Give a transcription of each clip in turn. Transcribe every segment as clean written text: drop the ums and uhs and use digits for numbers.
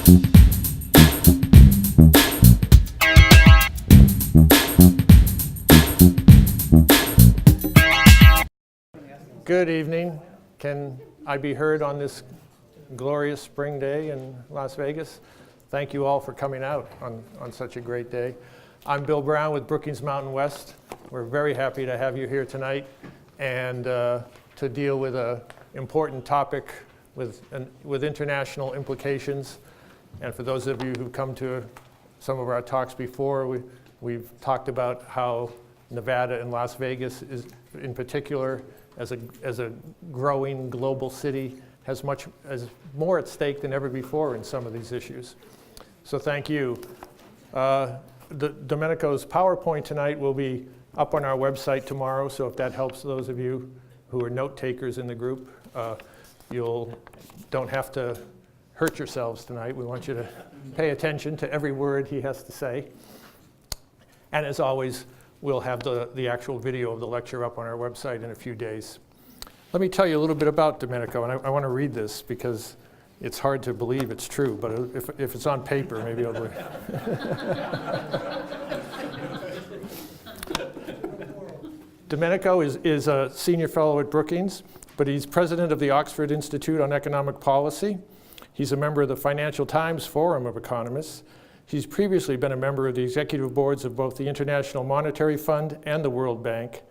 Good evening. Can I be heard on this glorious spring day in Las Vegas? Thank you all for coming out on such a great day. I'm Bill Brown with Brookings Mountain West. We're very happy to have you here tonight and to deal with an important topic with international implications. And for those of you who've come to some of our talks before, we've talked about how Nevada and Las Vegas is, in particular, as a growing global city, has more at stake than ever before in some of these issues. So thank you. Domenico's PowerPoint tonight will be up on our website tomorrow, so if that helps those of you who are note takers in the group, don't have to hurt yourselves tonight. We want you to pay attention to every word he has to say. And as always, we'll have the actual video of the lecture up on our website in a few days. Let me tell you a little bit about Domenico, and I want to read this because it's hard to believe it's true, but if it's on paper, maybe I'll do it. Domenico is a senior fellow at Brookings, but he's president of the Oxford Institute on Economic Policy. He's a member of the Financial Times Forum of Economists. He's previously been a member of the executive boards of both the International Monetary Fund and the World Bank.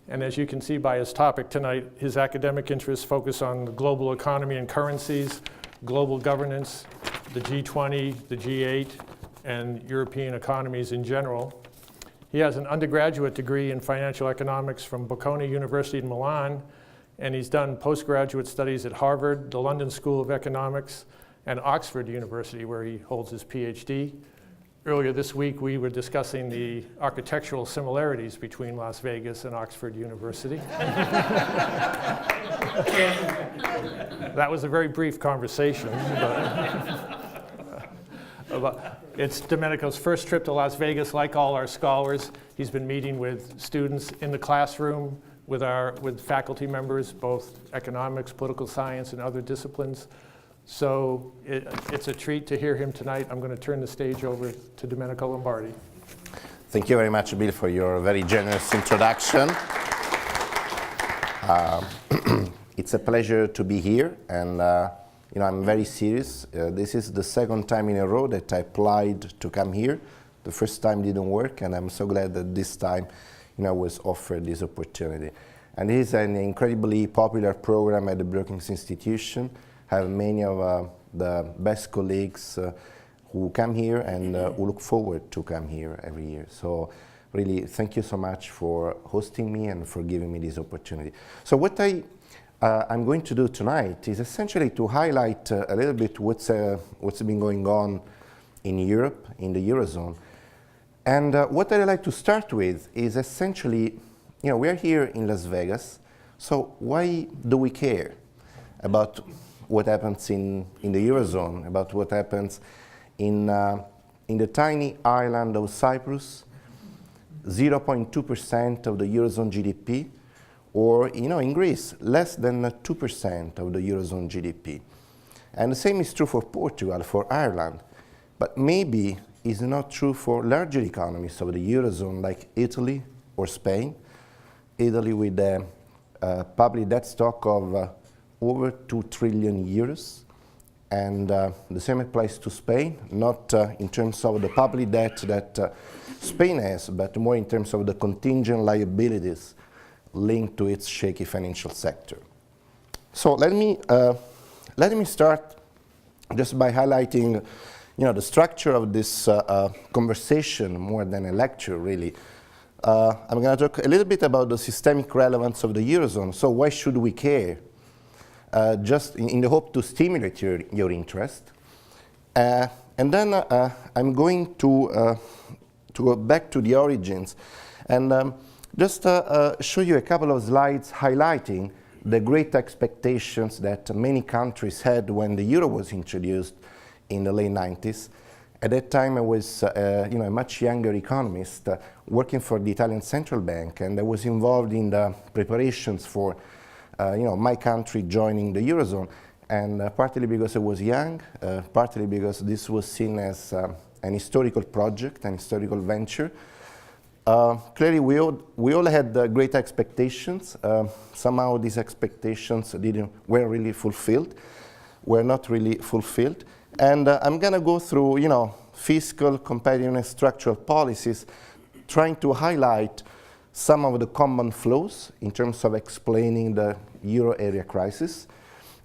And as you can see by his topic tonight, his academic interests focus on the global economy and currencies, global governance, the G20, the G8, and European economies in general. He has an undergraduate degree in financial economics from Bocconi University in Milan, and he's done postgraduate studies at Harvard, the London School of Economics, and Oxford University, where he holds his PhD. Earlier this week, we were discussing the architectural similarities between Las Vegas and Oxford University. That was a very brief conversation, but it's Domenico's first trip to Las Vegas. Like all our scholars, he's been meeting with students in the classroom, with faculty members, both economics, political science, and other disciplines. So it's a treat to hear him tonight. I'm going to turn the stage over to Domenico Lombardi. Thank you very much, Bill, for your very generous introduction. It's a pleasure to be here, and I'm very serious. This is the second time in a row that I applied to come here. The first time didn't work, and I'm so glad that this time was offered this opportunity. And it is an incredibly popular program at the Brookings Institution. Have many of the best colleagues who come here and who look forward to come here every year. So really, thank you so much for hosting me and for giving me this opportunity. So what I'm going to do tonight is essentially to highlight a little bit what's been going on in Europe, in the Eurozone. And what I'd like to start with is essentially, we're here in Las Vegas, so why do we care about what happens in the Eurozone, about what happens in the tiny island of Cyprus, 0.2% of the Eurozone GDP, or in Greece, less than 2% of the Eurozone GDP. And the same is true for Portugal, for Ireland, but maybe is not true for larger economies of the Eurozone like Italy or Spain. Italy with a public debt stock of over 2 trillion euros, and the same applies to Spain, not in terms of the public debt that Spain has, but more in terms of the contingent liabilities linked to its shaky financial sector. So let me start just by highlighting the structure of this conversation more than a lecture, really. I'm going to talk a little bit about the systemic relevance of the Eurozone. So why should we care? Just in the hope to stimulate your interest. And then I'm going to go back to the origins and just show you a couple of slides highlighting the great expectations that many countries had when the euro was introduced in the late 90s. At that time, I was a much younger economist working for the Italian Central Bank, and I was involved in the preparations for my country joining the Eurozone. and partly because I was young, partly because this was seen as an historical project, an historical venture. Clearly, we all had great expectations. Somehow these expectations weren't really fulfilled, were not really fulfilled. And I'm going to go through, fiscal, competitive, and structural policies, trying to highlight some of the common flows in terms of explaining the euro area crisis.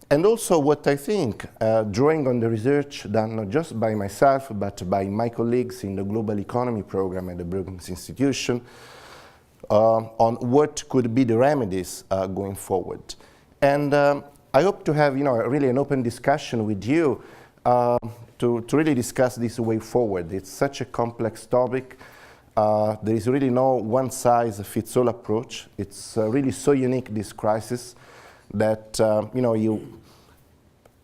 And also what I think, drawing on the research done not just by myself, but by my colleagues in the Global Economy program at the Brookings Institution, on what could be the remedies going forward. And I hope to have really an open discussion with you to really discuss this way forward. It's such a complex topic. There is really no one-size-fits-all approach. It's really so unique, this crisis, that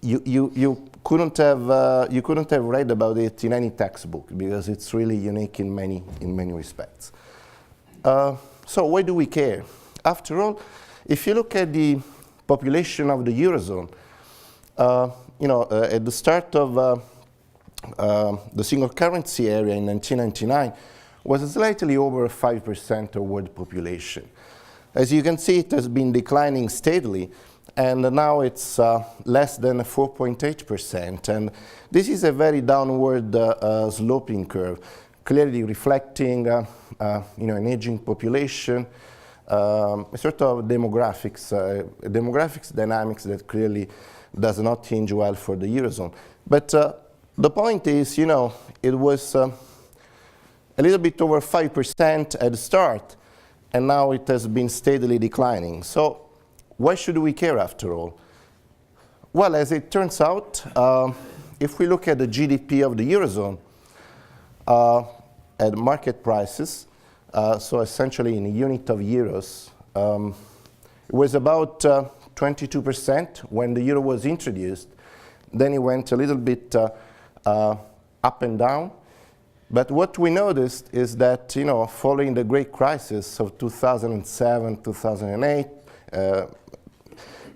you couldn't have read about it in any textbook, because it's really unique in many respects. So why do we care? After all, if you look at the population of the Eurozone, at the start of the single currency area in 1999 was slightly over 5% of world population. As you can see, it has been declining steadily, and now it's less than 4.8%. And this is a very downward sloping curve, clearly reflecting an aging population, a sort of demographics dynamics that clearly does not hinge well for the Eurozone. But the point is, it was a little bit over 5% at the start, and now it has been steadily declining. So why should we care after all? Well, as it turns out, if we look at the GDP of the Eurozone at market prices, so essentially in a unit of euros, it was about 22% when the euro was introduced. Then it went a little bit up and down. But what we noticed is that, following the great crisis of 2007, 2008,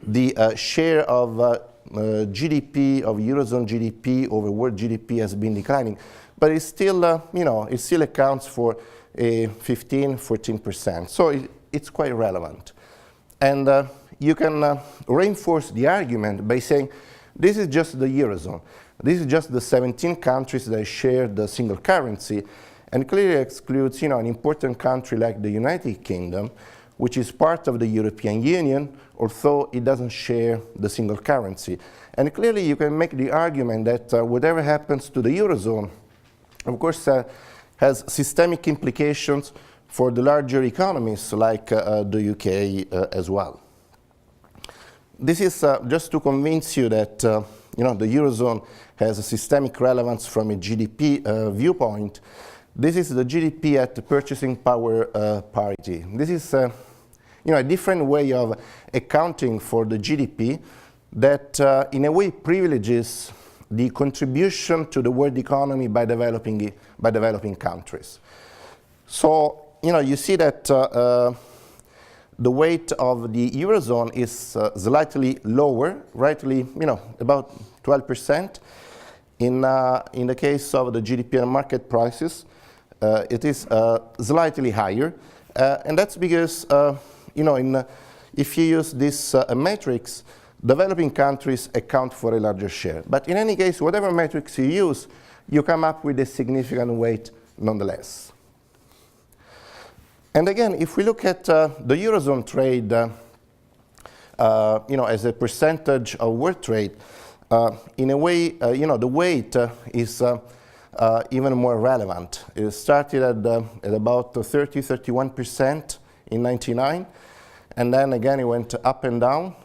the share of GDP, of Eurozone GDP over world GDP has been declining. But it still, it still accounts for 15–14%. So it's quite relevant. And you can reinforce the argument by saying, this is just the Eurozone. This is just the 17 countries that share the single currency, and clearly excludes an important country like the United Kingdom, which is part of the European Union, although it doesn't share the single currency. And clearly you can make the argument that whatever happens to the Eurozone, of course, has systemic implications for the larger economies like the UK as well. This is just to convince you that the Eurozone has a systemic relevance from a GDP viewpoint. This is the GDP at the purchasing power parity. This is a different way of accounting for the GDP that in a way privileges the contribution to the world economy by developing countries. So you see that the weight of the Eurozone is slightly lower, rightly, about 12%. In the case of the GDP and market prices, it is slightly higher. And that's because, if you use this matrix, developing countries account for a larger share. But in any case, whatever matrix you use, you come up with a significant weight nonetheless. And again, if we look at the Eurozone trade, as a percentage of world trade, in a way, the weight is even more relevant. It started at about 30–31% in '99, and then again it went up and down.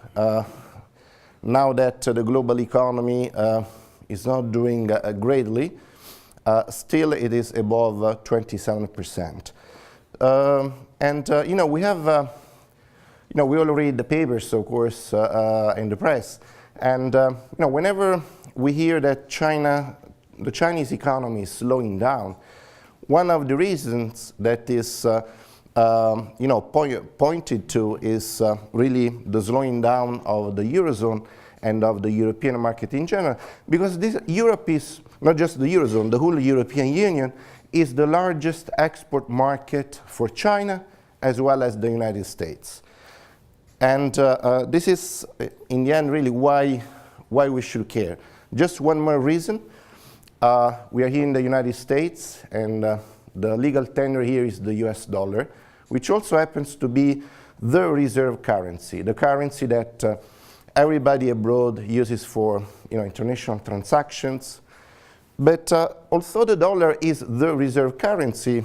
Now that the global economy is not doing greatly, still it is above 27%. We have, we all read the papers, of course, in the press. And, whenever we hear that the Chinese economy is slowing down, one of the reasons that is, pointed to is really the slowing down of the Eurozone and of the European market in general, because Europe is not just the Eurozone, the whole European Union is the largest export market for China as well as the United States. And this is, in the end, really why we should care. Just one more reason. We are here in the United States, and the legal tender here is the US dollar, which also happens to be the reserve currency, the currency that everybody abroad uses for international transactions. But although the dollar is the reserve currency,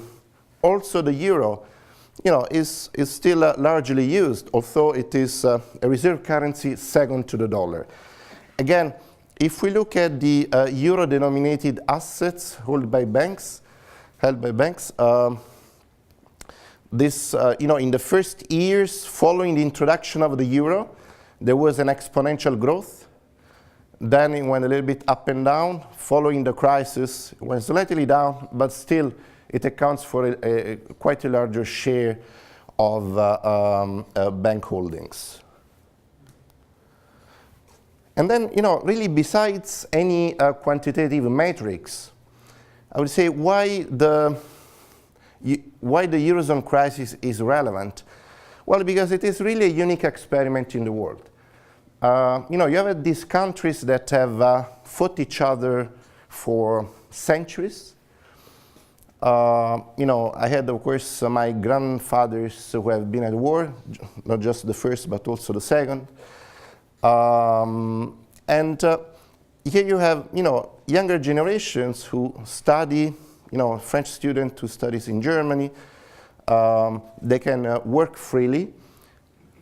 also the euro is still largely used, although it is a reserve currency second to the dollar. Again, if we look at the euro-denominated assets held by banks, this, in the first years following the introduction of the euro, there was an exponential growth. Then it went a little bit up and down. Following the crisis, it went slightly down, but still it accounts for quite a larger share of bank holdings. And then, really besides any quantitative metrics, I would say why the Eurozone crisis is relevant. Well, because it is really a unique experiment in the world. You have these countries that have fought each other for centuries. I had, of course, my grandfathers who have been at war, not just the first, but also the second. And here you have, younger generations who study, a French student who studies in Germany. They can work freely.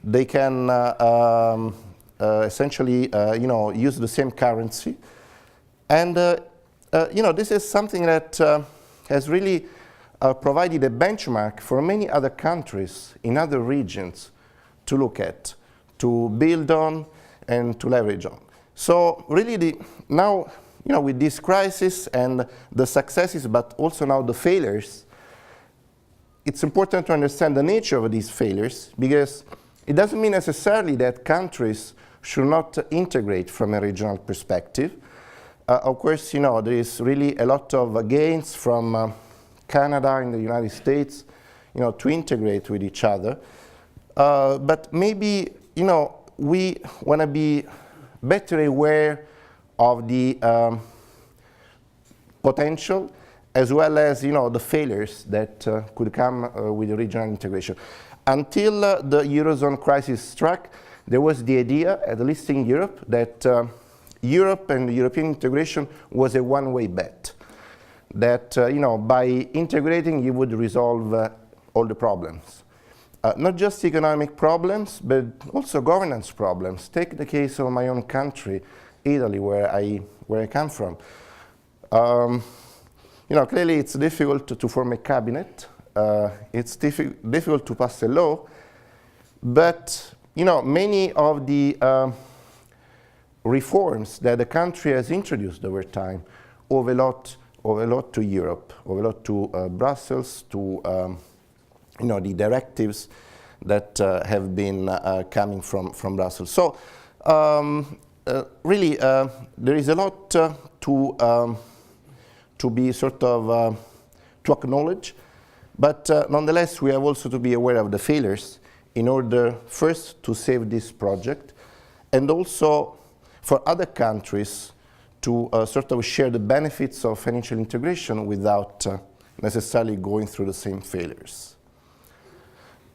They can essentially, use the same currency. And, this is something that has really provided a benchmark for many other countries in other regions to look at, to build on, and to leverage on. So really now, with this crisis and the successes, but also now the failures, it's important to understand the nature of these failures, because it doesn't mean necessarily that countries should not integrate from a regional perspective. Of course, there is really a lot of gains from Canada and the United States, to integrate with each other. But maybe, we want to be better aware of the potential as well as, the failures that could come with regional integration. Until the Eurozone crisis struck, there was the idea, at least in Europe, that Europe and European integration was a one-way bet. That, by integrating, you would resolve all the problems. Not just economic problems, but also governance problems. Take the case of my own country, Italy, where I come from. Clearly it's difficult to form a cabinet. It's difficult to pass a law. But, many of the reforms that the country has introduced over time owe a lot to Europe, owe a lot to Brussels, to the directives that have been coming from Brussels. So really, there is a lot to be sort of to acknowledge, but nonetheless, we have also to be aware of the failures in order first to save this project, and also for other countries to sort of share the benefits of financial integration without necessarily going through the same failures.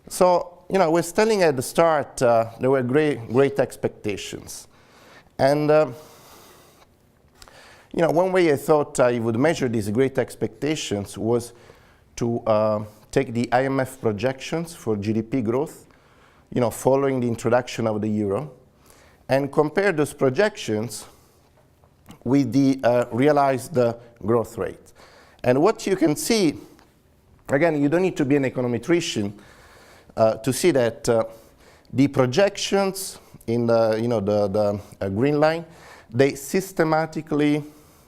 So, I was telling at the start, there were great expectations. And, one way I thought I would measure these great expectations was to take the IMF projections for GDP growth, following the introduction of the euro, and compare those projections with the realized growth rate. And what you can see, again, you don't need to be an econometrician to see that the projections in the green line, they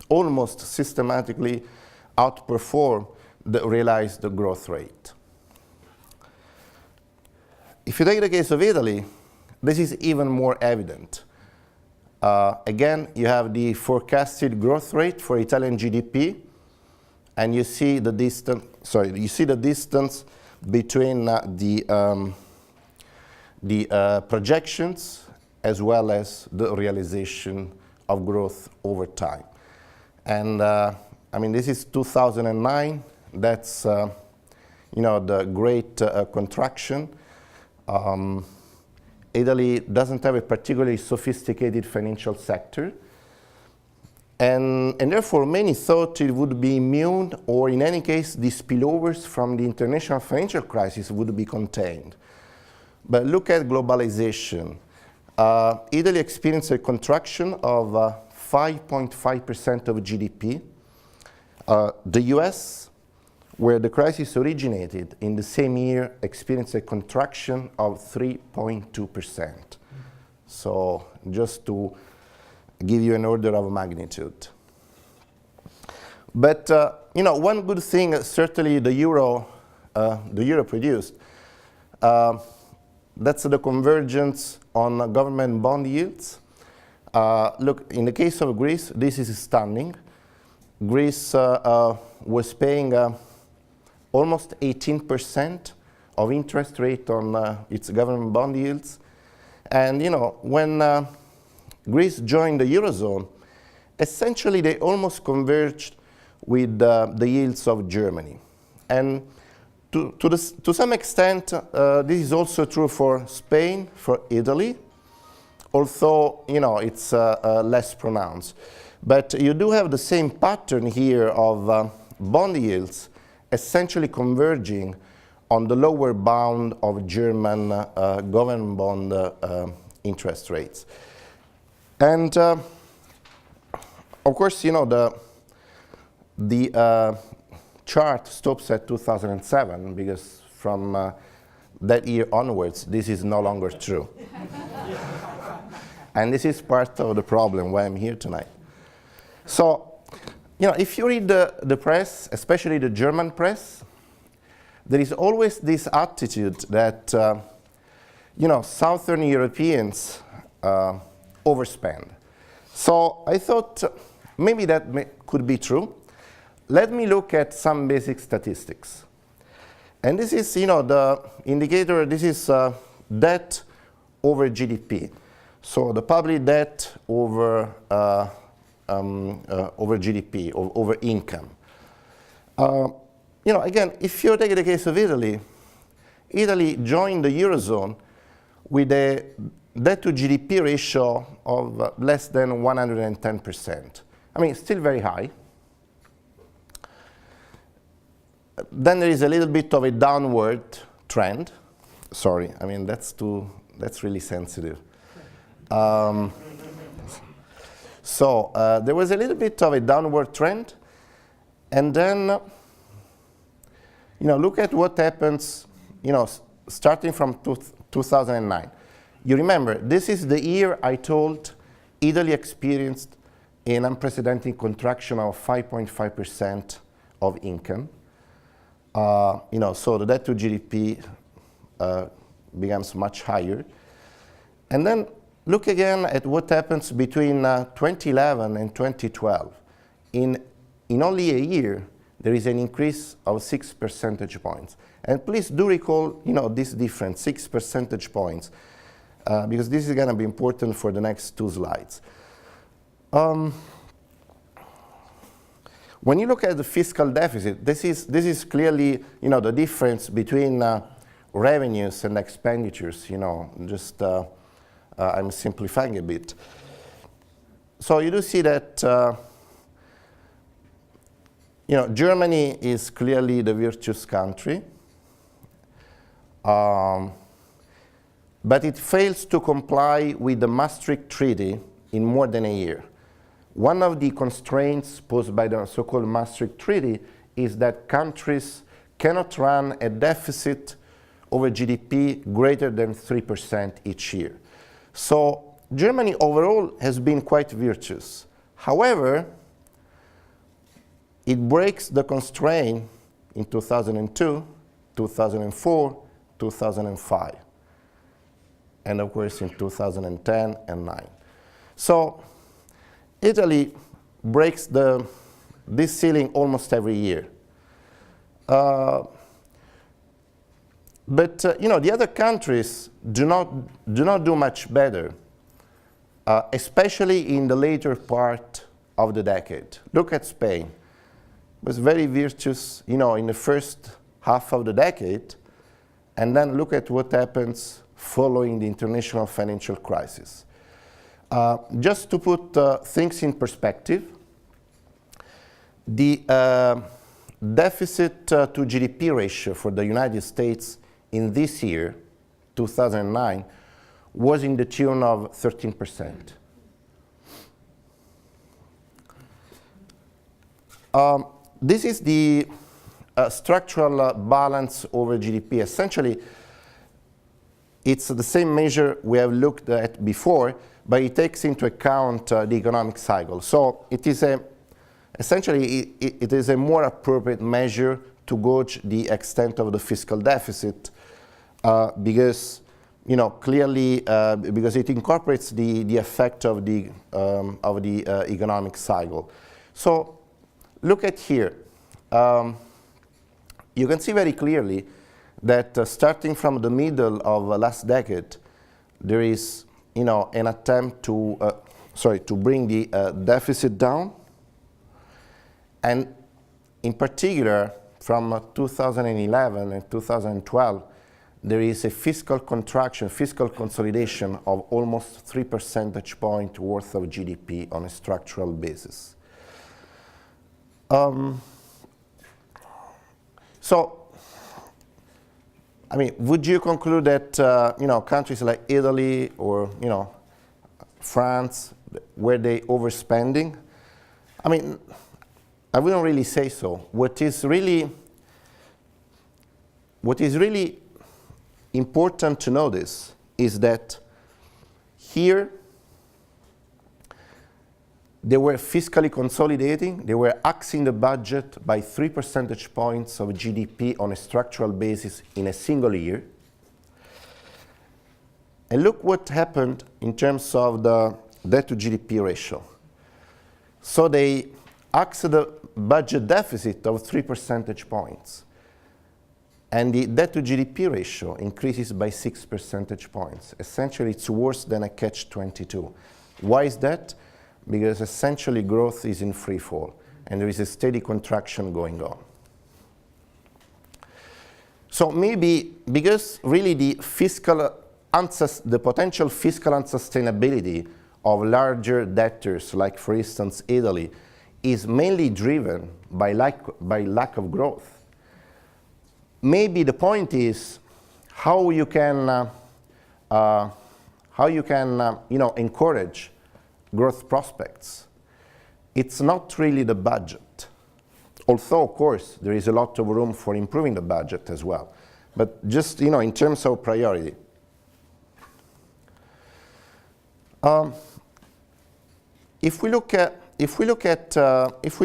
almost systematically outperform the realized growth rate. If you take the case of Italy, this is even more evident. Again, you have the forecasted growth rate for Italian GDP, and you see the distance. Sorry, you see the distance between the projections as well as the realization of growth over time. And I mean, this is 2009. That's the great contraction. Italy doesn't have a particularly sophisticated financial sector. And therefore, many thought it would be immune, or in any case, the spillovers from the international financial crisis would be contained. But look at globalization. Italy experienced a contraction of 5.5% of GDP. The US, where the crisis originated, in the same year experienced a contraction of 3.2%. So just to give you an order of magnitude. But one good thing certainly the euro produced, that's the convergence on government bond yields. Look, in the case of Greece, this is stunning. Greece was paying almost 18% of interest rate on its government bond yields. And when Greece joined the Eurozone, essentially they almost converged with the yields of Germany. And to some extent, this is also true for Spain, for Italy, although it's less pronounced. But you do have the same pattern here of bond yields essentially converging on the lower bound of German government bond interest rates. And of course, the chart stops at 2007 because from that year onwards, this is no longer true. And this is part of the problem why I'm here tonight. So, if you read the press, especially the German press, there is always this attitude that, Southern Europeans overspend. So I thought maybe that could be true. Let me look at some basic statistics. And this is, the indicator, this is debt over GDP. So the public debt over GDP, or over income. Again, if you take the case of Italy, Italy joined the Eurozone with a debt to GDP ratio of less than 110%. I mean, still very high. Then there is a little bit of a downward trend. Sorry, I mean, that's really sensitive. So there was a little bit of a downward trend, and then, look at what happens, starting from 2009. You remember, this is the year I told Italy experienced an unprecedented contraction of 5.5% of income. So the debt to GDP becomes much higher. And then look again at what happens between 2011 and 2012. In only a year, there is an increase of 6 percentage points. And please do recall, this difference, 6 percentage points, because this is going to be important for the next two slides. When you look at the fiscal deficit, this is clearly, the difference between revenues and expenditures. I'm simplifying a bit. So you do see that, Germany is clearly the virtuous country, but it fails to comply with the Maastricht Treaty in more than a year. One of the constraints posed by the so-called Maastricht Treaty is that countries cannot run a deficit over GDP greater than 3% each year. So Germany overall has been quite virtuous. However, it breaks the constraint in 2002, 2004, 2005, and of course in 2010 and 9. So Italy breaks this ceiling almost every year. But the other countries do not do much better, especially in the later part of the decade. Look at Spain. It was very virtuous, in the first half of the decade, and then look at what happens following the international financial crisis. Just to put things in perspective, the deficit to GDP ratio for the United States in this year, 2009, was in the tune of 13%. This is the structural balance over GDP. Essentially, it's the same measure we have looked at before, but it takes into account the economic cycle. So it is essentially it is a more appropriate measure to gauge the extent of the fiscal deficit because clearly because it incorporates the effect of the economic cycle. So look at here. You can see very clearly that starting from the middle of last decade, there is an attempt to bring the deficit down, and in particular from 2011 and 2012, there is a fiscal contraction, fiscal consolidation of almost 3 percentage points worth of GDP on a structural basis. So, I mean, would you conclude that countries like Italy or France, were they overspending? I mean, I wouldn't really say so. What is really important to notice is that here they were fiscally consolidating, they were axing the budget by 3 percentage points of GDP on a structural basis in a single year. And look what happened in terms of the debt to GDP ratio. So they axed the budget deficit of 3 percentage points. And the debt to GDP ratio increases by 6 percentage points. Essentially, it's worse than a catch-22. Why is that? Because essentially growth is in free fall, and there is a steady contraction going on. So maybe because really the potential fiscal unsustainability of larger debtors, like for instance Italy, is mainly driven by lack of growth. Maybe the point is how you can encourage growth prospects. It's not really the budget. Although, of course, there is a lot of room for improving the budget as well. But just, in terms of priority. If we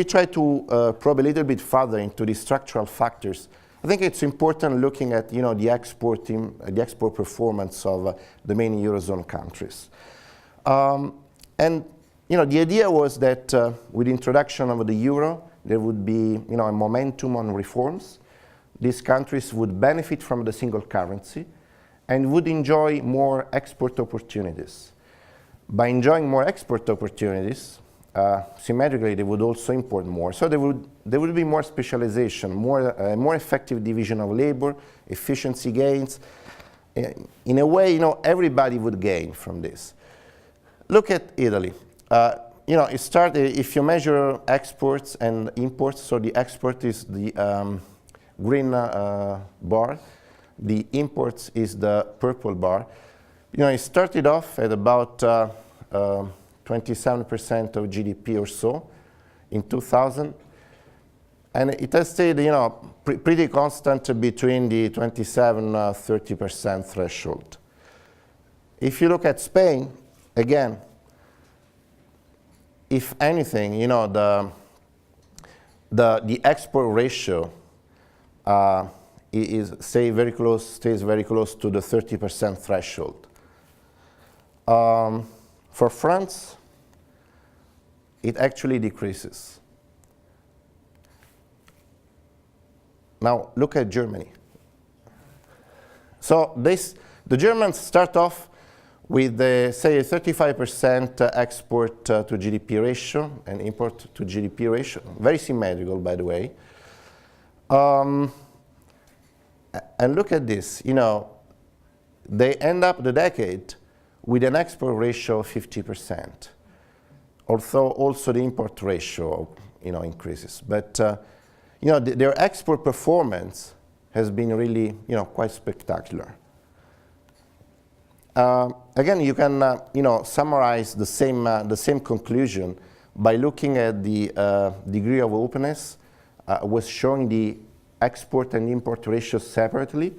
try to probe a little bit further into the structural factors, I think it's important looking at, the export performance of the main Eurozone countries. And the idea was that with the introduction of the euro, there would be a momentum on reforms. These countries would benefit from the single currency and would enjoy more export opportunities. By enjoying more export opportunities, symmetrically they would also import more. So there would be more specialization, more effective division of labor, efficiency gains. In a way, everybody would gain from this. Look at Italy. It started, if you measure exports and imports, so the export is the green bar, the imports is the purple bar. It started off at about 27% of GDP or so in 2000, and it has stayed, pretty constant between the 27-30% threshold. If you look at Spain, again, if anything, the export ratio stays very close to the 30% threshold. For France, it actually decreases. Now look at Germany. So the Germans start off with, say, a 35% export to GDP ratio and import to GDP ratio. Very symmetrical, by the way. And look at this. They end up the decade with an export ratio of 50%. Although also the import ratio, increases. But their export performance has been really, quite spectacular. Again, you can, summarize the same conclusion by looking at the degree of openness. Was showing the export and import ratios separately.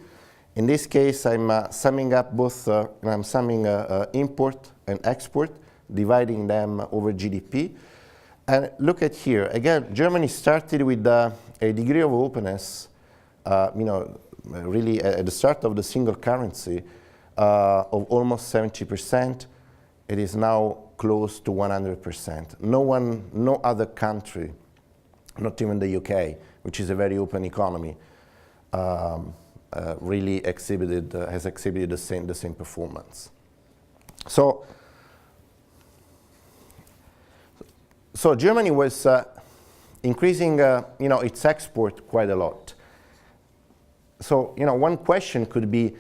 In this case, I'm summing up both. I'm summing import and export, dividing them over GDP. And look at here. Again, Germany started with a degree of openness, really at the start of the single currency, of almost 70%. It is now close to 100%. No other country, not even the UK, which is a very open economy, really has exhibited the same performance. So Germany was increasing, its export quite a lot. So one question could be,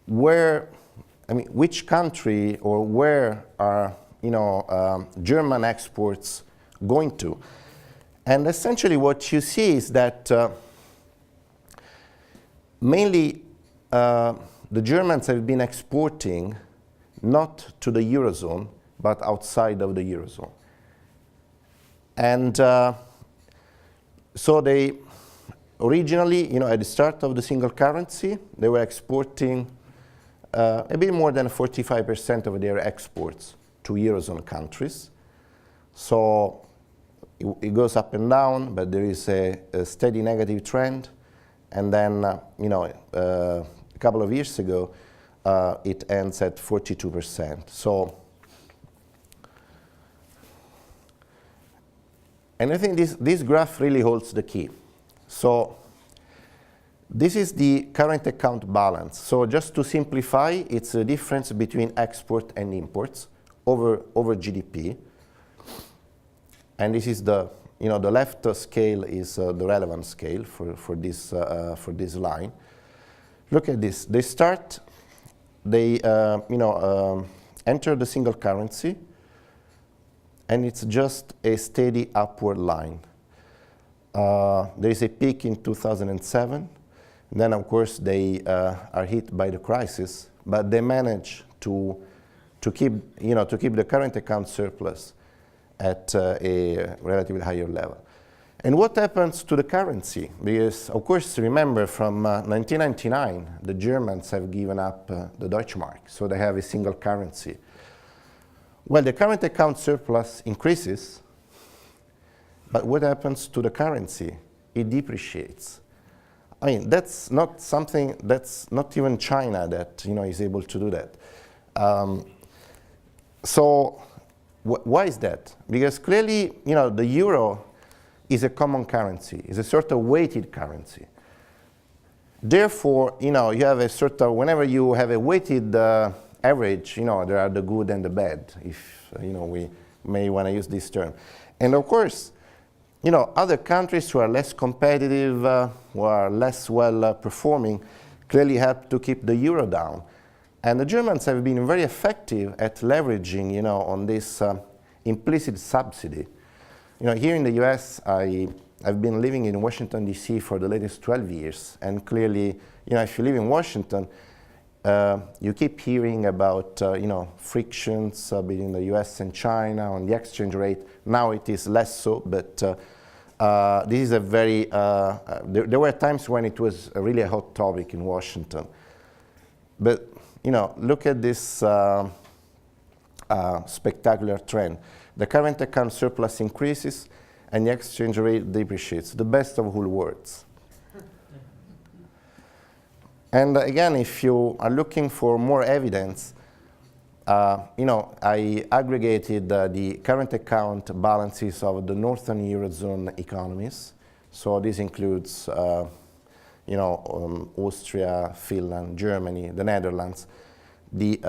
which country or where are German exports going to? And essentially what you see is that mainly the Germans have been exporting not to the Eurozone, but outside of the Eurozone. And so they originally, at the start of the single currency, they were exporting a bit more than 45% of their exports to Eurozone countries. So it goes up and down, but there is a steady negative trend. And then, a couple of years ago, it ends at 42%. So, and I think this graph really holds the key. So this is the current account balance. So just to simplify, it's the difference between export and imports over GDP. And this is the left scale is the relevant scale for this line. Look at this. They enter the single currency, and it's just a steady upward line. There is a peak in 2007. Then, of course, they are hit by the crisis, but they manage to keep the current account surplus at a relatively higher level. And what happens to the currency? Because, of course, remember from 1999, the Germans have given up the Deutschmark, so they have a single currency. Well, the current account surplus increases, but what happens to the currency? It depreciates. I mean, that's not something, that's not even China that is able to do that. So why is that? Because clearly, the euro is a common currency, is a sort of weighted currency. Therefore, you have a sort of, whenever you have a weighted average, there are the good and the bad, if, we may want to use this term. And of course, other countries who are less competitive, who are less well performing, clearly help to keep the euro down. And the Germans have been very effective at leveraging, on this implicit subsidy. Here in the US, I've been living in Washington, D.C. for the latest 12 years. And clearly, if you live in Washington, you keep hearing about, frictions between the US and China on the exchange rate. Now it is less so, but this is a very, there were times when it was really a hot topic in Washington. But, look at this spectacular trend. The current account surplus increases and the exchange rate depreciates, the best of all worlds. And again, if you are looking for more evidence, I aggregated the current account balances of the Northern Eurozone economies. So this includes, Austria, Finland, Germany, the Netherlands, the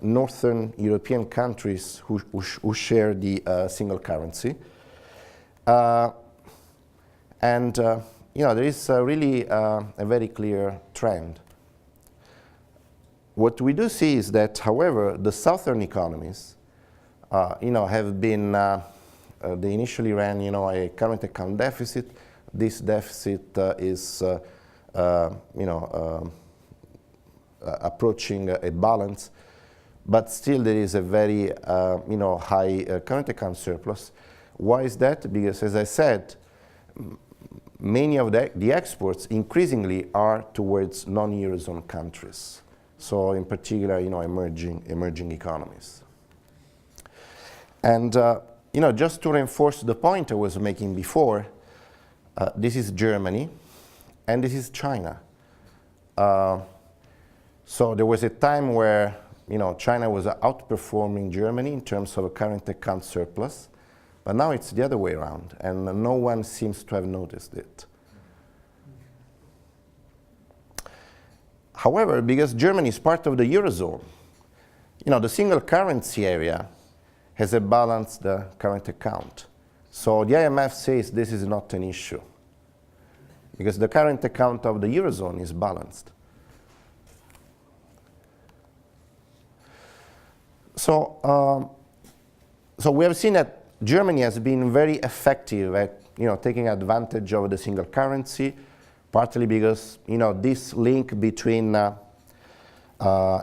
Northern European countries who share the single currency. There is really a very clear trend. What we do see is that, however, the southern economies, have been, they initially ran, a current account deficit. This deficit is, approaching a balance, but still there is a very, high current account surplus. Why is that? Because, as I said, many of the exports increasingly are towards non-Eurozone countries. So in particular, emerging economies. And, just to reinforce the point I was making before, this is Germany and this is China. So there was a time where, China was outperforming Germany in terms of a current account surplus, but now it's the other way around, and no one seems to have noticed it. However, because Germany is part of the Eurozone, the single currency area has a balanced current account. So the IMF says this is not an issue, because the current account of the Eurozone is balanced. So we have seen that Germany has been very effective at taking advantage of the single currency, partly because this link between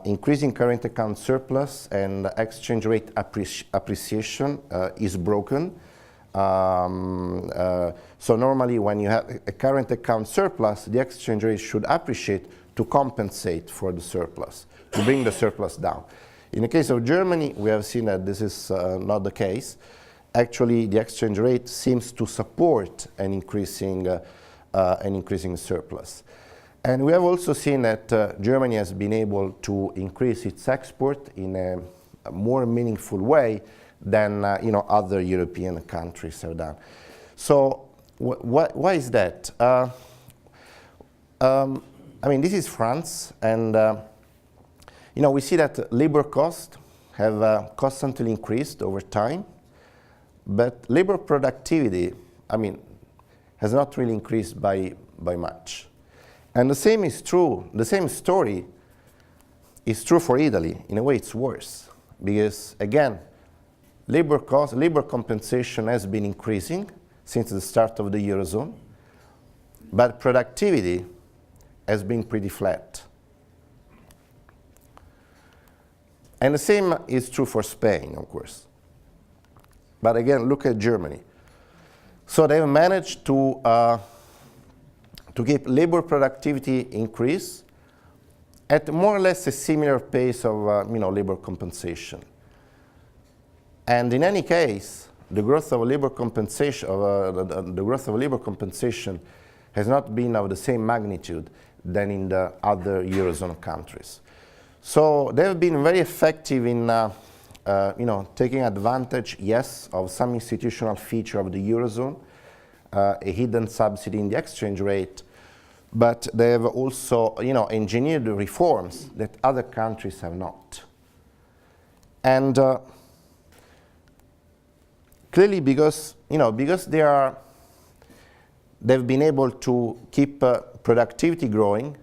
increasing current account surplus and exchange rate appreciation is broken. So normally when you have a current account surplus, the exchange rate should appreciate to compensate for the surplus, to bring the surplus down. In the case of Germany, we have seen that this is not the case. Actually, the exchange rate seems to support an increasing surplus. And we have also seen that Germany has been able to increase its export in a more meaningful way than other European countries have done. So why is that? This is France, and we see that labor costs have constantly increased over time, but labor productivity, has not really increased by much. And the same is true, the same story is true for Italy. In a way, it's worse, because again, labor compensation has been increasing since the start of the Eurozone, but productivity has been pretty flat. And the same is true for Spain, of course. But again, look at Germany. So they've managed to keep labor productivity increase at more or less a similar pace of labor compensation. And in any case, the growth of labor compensation has not been of the same magnitude than in the other Eurozone countries. So they've been very effective in taking advantage, yes, of some institutional feature of the Eurozone, a hidden subsidy in the exchange rate, but they have also engineered reforms that other countries have not. And clearly because they've been able to keep productivity growing,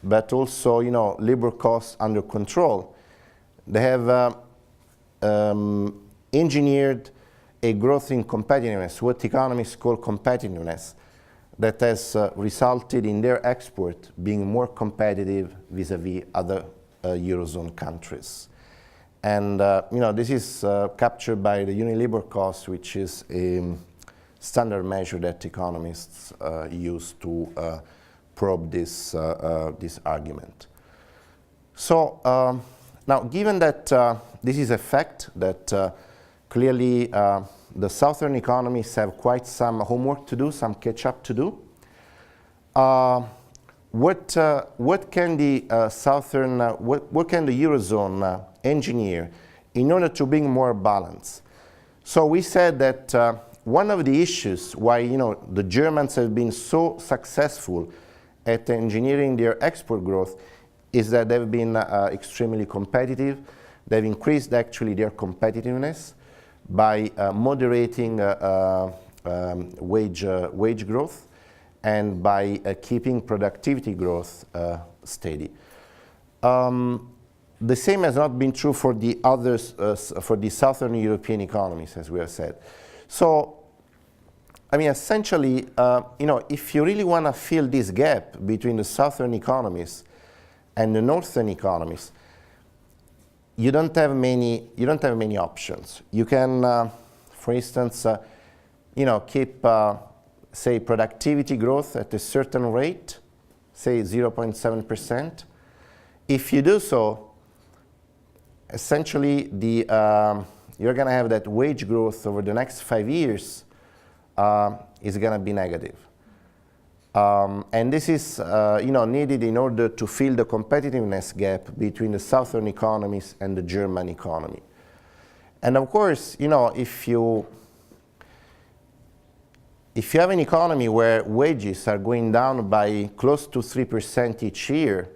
but also labor costs under control, they have engineered a growth in competitiveness, what economists call competitiveness, that has resulted in their export being more competitive vis-a-vis other Eurozone countries. And this is captured by the unit labor cost, which is a standard measure that economists use to probe this argument. So now, given that this is a fact, that clearly the southern economies have quite some homework to do, some catch-up to do, what can the Eurozone engineer in order to bring more balance. So we said that one of the issues why the Germans have been so successful at engineering their export growth is that they've been extremely competitive. They've increased actually their competitiveness by moderating wage growth and by keeping productivity growth steady. The same has not been true for the others, for the Southern European economies, as we have said. So, I mean, essentially, if you really want to fill this gap between the Southern economies and the Northern economies, you don't have many options. You can, for instance, keep, say, productivity growth at a certain rate, say 0.7%. If you do so, essentially, you're going to have that wage growth over the next 5 years is going to be negative. And this is needed in order to fill the competitiveness gap between the Southern economies and the German economy. And of course, if you have an economy where wages are going down by close to 3% each year,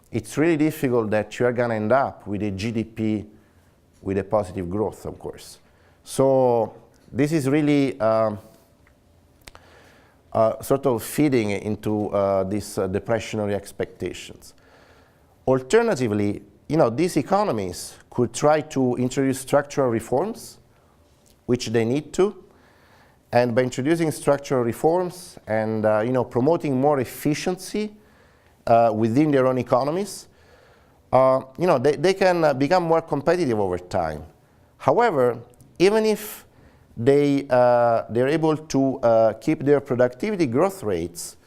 it's really difficult that you're going to end up with a GDP with a positive growth, of course. So this is really sort of feeding into these depressionary expectations. Alternatively, these economies could try to introduce structural reforms, which they need to. And by introducing structural reforms and promoting more efficiency within their own economies, they can become more competitive over time. However, even if they're able to keep their productivity growth rates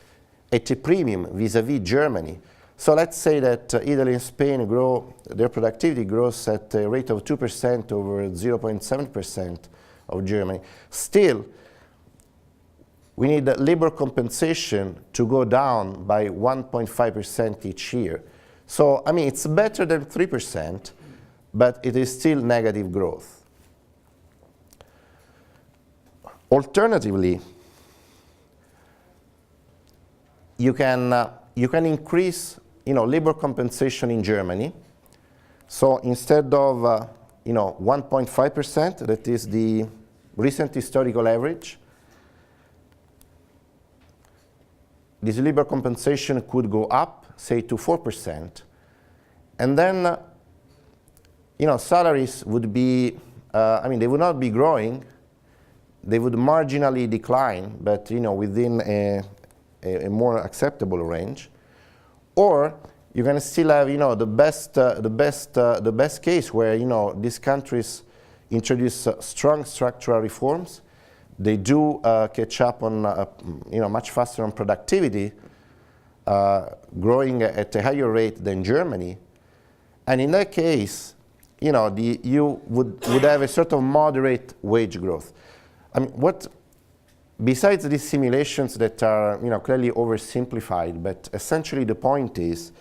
at a premium vis-à-vis Germany. So let's say that Italy and Spain their productivity grows at a rate of 2% over 0.7% of Germany. Still, we need labor compensation to go down by 1.5% each year. So, I mean, it's better than 3%, but it is still negative growth. Alternatively, you can increase labor compensation in Germany. So instead of 1.5%, that is the recent historical average, this labor compensation could go up, say, to 4%. And then, salaries would be, they would not be growing. They would marginally decline, but, within a more acceptable range. Or you're going to still have, the best case where, these countries introduce strong structural reforms. They do catch up on, much faster on productivity, growing at a higher rate than Germany. And in that case, you would have a sort of moderate wage growth. I mean, besides these simulations that are, clearly oversimplified, but essentially the point is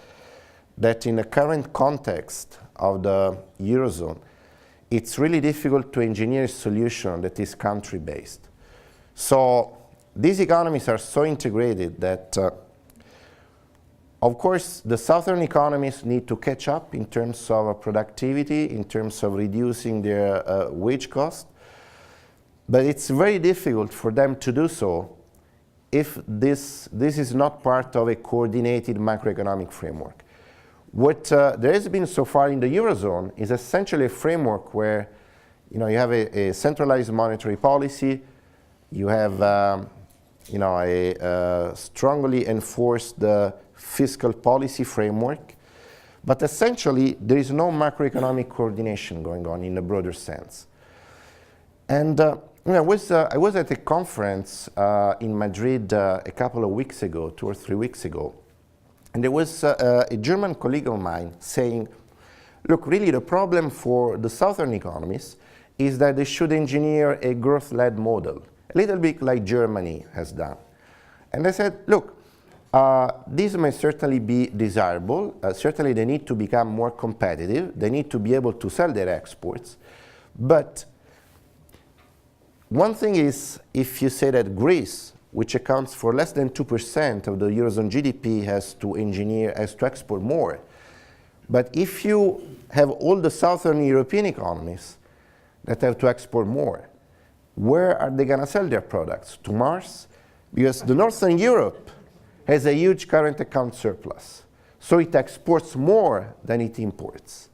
that in the current context of the Eurozone, it's really difficult to engineer a solution that is country-based. So these economies are so integrated that, of course, the Southern economies need to catch up in terms of productivity, in terms of reducing their wage cost. But it's very difficult for them to do so if this is not part of a coordinated macroeconomic framework. What there has been so far in the Eurozone is essentially a framework where you have a centralized monetary policy, you have a strongly enforced fiscal policy framework, but essentially there is no macroeconomic coordination going on in a broader sense. And I was at a conference in Madrid a couple of weeks ago, 2 or 3 weeks ago, and there was a German colleague of mine saying, look, really the problem for the Southern economies is that they should engineer a growth-led model, a little bit like Germany has done. And I said, look, This may certainly be desirable. Certainly they need to become more competitive. They need to be able to sell their exports. But one thing is, if you say that Greece, which accounts for less than 2% of the Eurozone GDP, has to export more. But if you have all the Southern European economies that have to export more, where are they going to sell their products? To Mars? Because the Northern Europe has a huge current account surplus. So it exports more than it imports.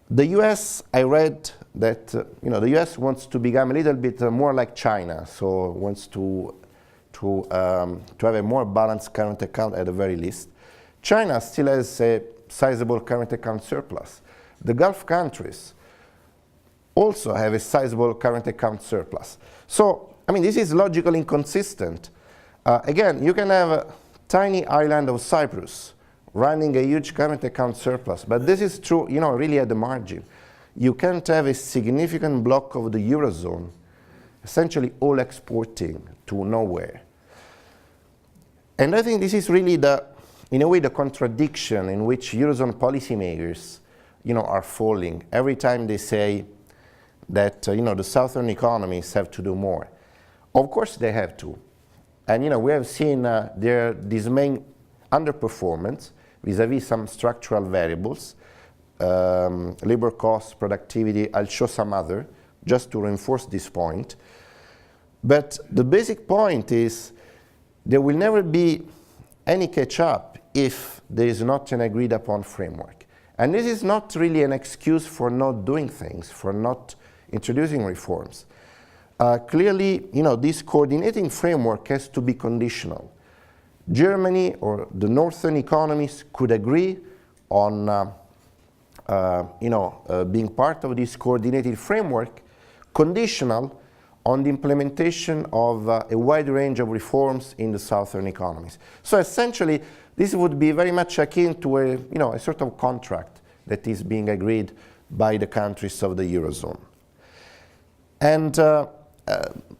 The US, I read that the US wants to become a little bit more like China, so wants to have a more balanced current account at the very least. China still has a sizable current account surplus. The Gulf countries also have a sizable current account surplus. So, I mean, this is logically inconsistent. Again, you can have a tiny island of Cyprus running a huge current account surplus, but this is true, really at the margin. You can't have a significant block of the Eurozone essentially all exporting to nowhere. And I think this is really in a way, the contradiction in which Eurozone policymakers, are falling every time they say that, the Southern economies have to do more. Of course they have to. And, we have seen their dismaying underperformance vis-à-vis some structural variables, labor costs, productivity. I'll show some other, just to reinforce this point. But the basic point is there will never be any catch-up if there is not an agreed-upon framework. And this is not really an excuse for not doing things, for not introducing reforms. Clearly, this coordinating framework has to be conditional. Germany or the northern economies could agree on being part of this coordinated framework, conditional on the implementation of a wide range of reforms in the southern economies. So essentially, this would be very much akin to a sort of contract that is being agreed by the countries of the Eurozone. And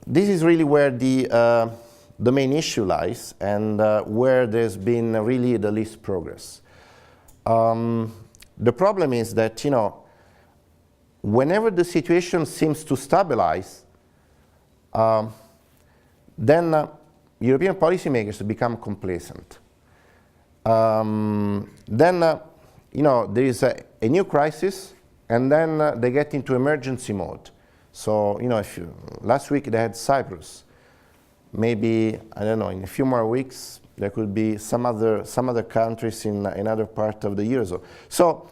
this is really where the main issue lies, and where there's been really the least progress. The problem is that, whenever the situation seems to stabilize, then European policymakers become complacent. Then, there is a new crisis, and then they get into emergency mode. So, last week they had Cyprus. Maybe, I don't know, in a few more weeks, there could be some other countries in another part of the Eurozone. So,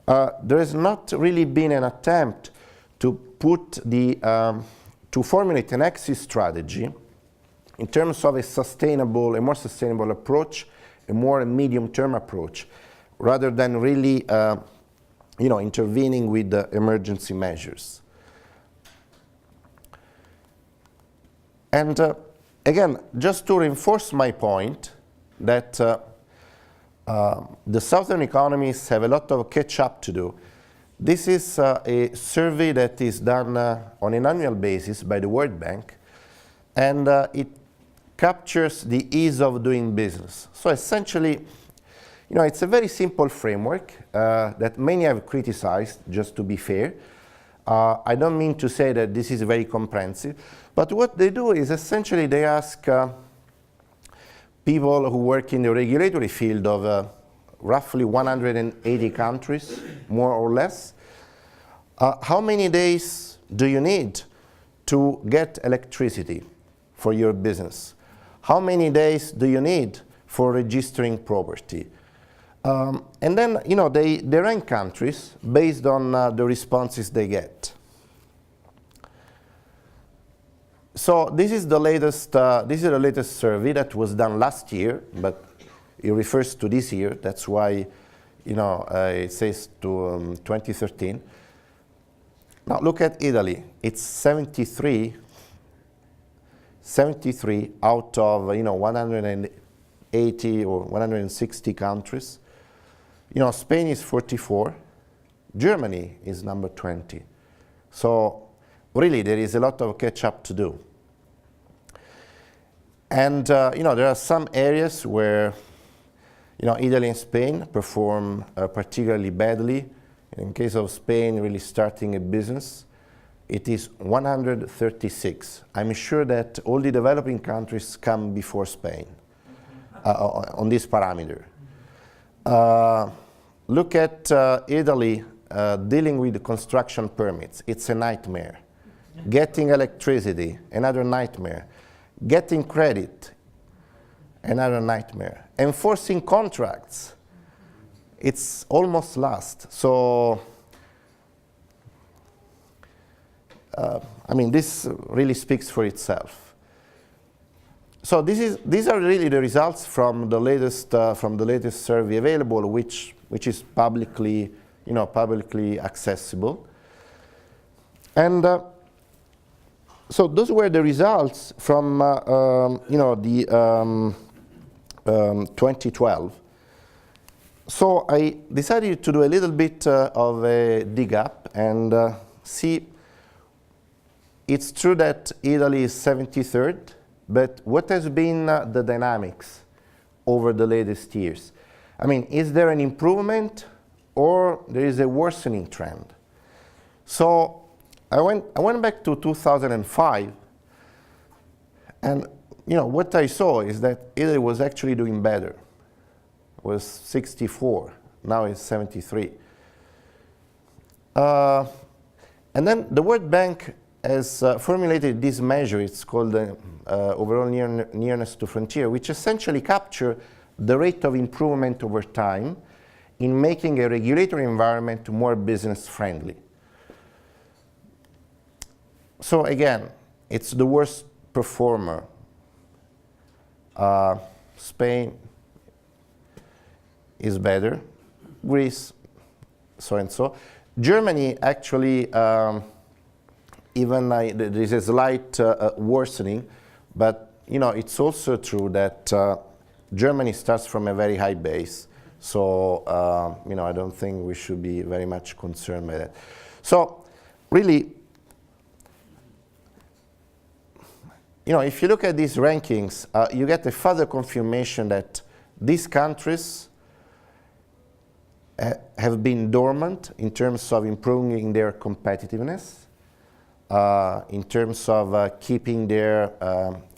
there has not really been an attempt to put to formulate an exit strategy in terms of a more sustainable approach, a more medium-term approach, rather than really, intervening with emergency measures. And again, just to reinforce my point that the southern economies have a lot of catch-up to do, this is a survey that is done on an annual basis by the World Bank, and it captures the ease of doing business. So essentially, it's a very simple framework that many have criticized, just to be fair. I don't mean to say that this is very comprehensive, but what they do is essentially they ask people who work in the regulatory field of roughly 180 countries, more or less, how many days do you need to get electricity for your business? How many days do you need for registering property? And then, they rank countries based on the responses they get. So this is the latest survey that was done last year, but it refers to this year. That's why, it says to 2013. Now look at Italy. It's 73 out of 180 or 160 countries. Spain is 44. Germany is number 20. So really, there is a lot of catch-up to do. And there are some areas where Italy and Spain perform particularly badly. In case of Spain, really starting a business, it is 136. I'm sure that all the developing countries come before Spain on this parameter. Look at Italy dealing with the construction permits. It's a nightmare. Getting electricity, another nightmare. Getting credit, another nightmare. Enforcing contracts, it's almost last. So, this really speaks for itself. So these are really the results from the latest survey available, which is publicly accessible. And so those were the results from 2012. So I decided to do a little bit of a dig up and see. It's true that Italy is 73rd, but what has been the dynamics over the latest years? Is there an improvement or there is a worsening trend? So I went back to 2005, and what I saw is that Italy was actually doing better. It was 64, now it's 73. And then the World Bank has formulated this measure. It's called overall nearness to frontier, which essentially captures the rate of improvement over time in making a regulatory environment more business friendly. So again, it's the worst performer. Spain is better, Greece, so and so. Germany actually, even there is a slight worsening, but it's also true that Germany starts from a very high base. So I don't think we should be very much concerned by that. So really, if you look at these rankings, you get a further confirmation that these countries have been dormant in terms of improving their competitiveness, in terms of keeping their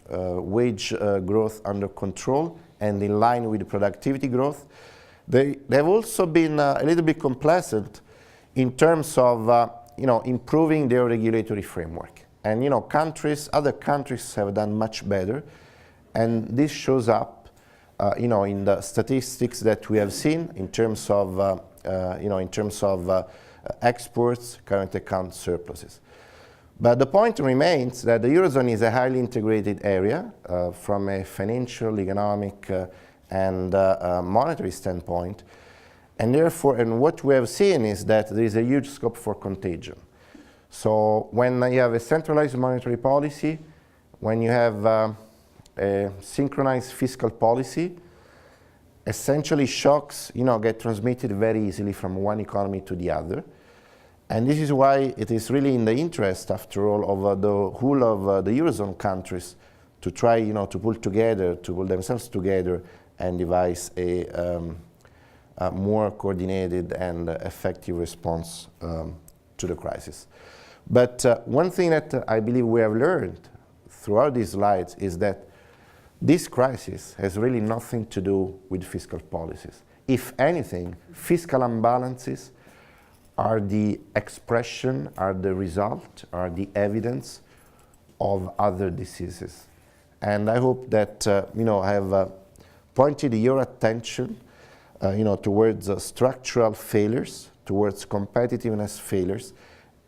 wage growth under control and in line with productivity growth. They've also been a little bit complacent in terms of improving their regulatory framework. And other countries have done much better, and this shows up, in the statistics that we have seen in terms of, exports, current account surpluses. But the point remains that the Eurozone is a highly integrated area from a financial, economic, and monetary standpoint, and therefore, what we have seen is that there is a huge scope for contagion. So when you have a centralized monetary policy, when you have a synchronized fiscal policy, essentially shocks get transmitted very easily from one economy to the other. And this is why it is really in the interest, after all, of the whole of the Eurozone countries to try to pull themselves together and devise a more coordinated and effective response to the crisis. But one thing that I believe we have learned throughout these slides is that this crisis has really nothing to do with fiscal policies. If anything, fiscal imbalances are the expression, are the result, are the evidence of other diseases. And I hope that I have pointed your attention towards structural failures, towards competitiveness failures.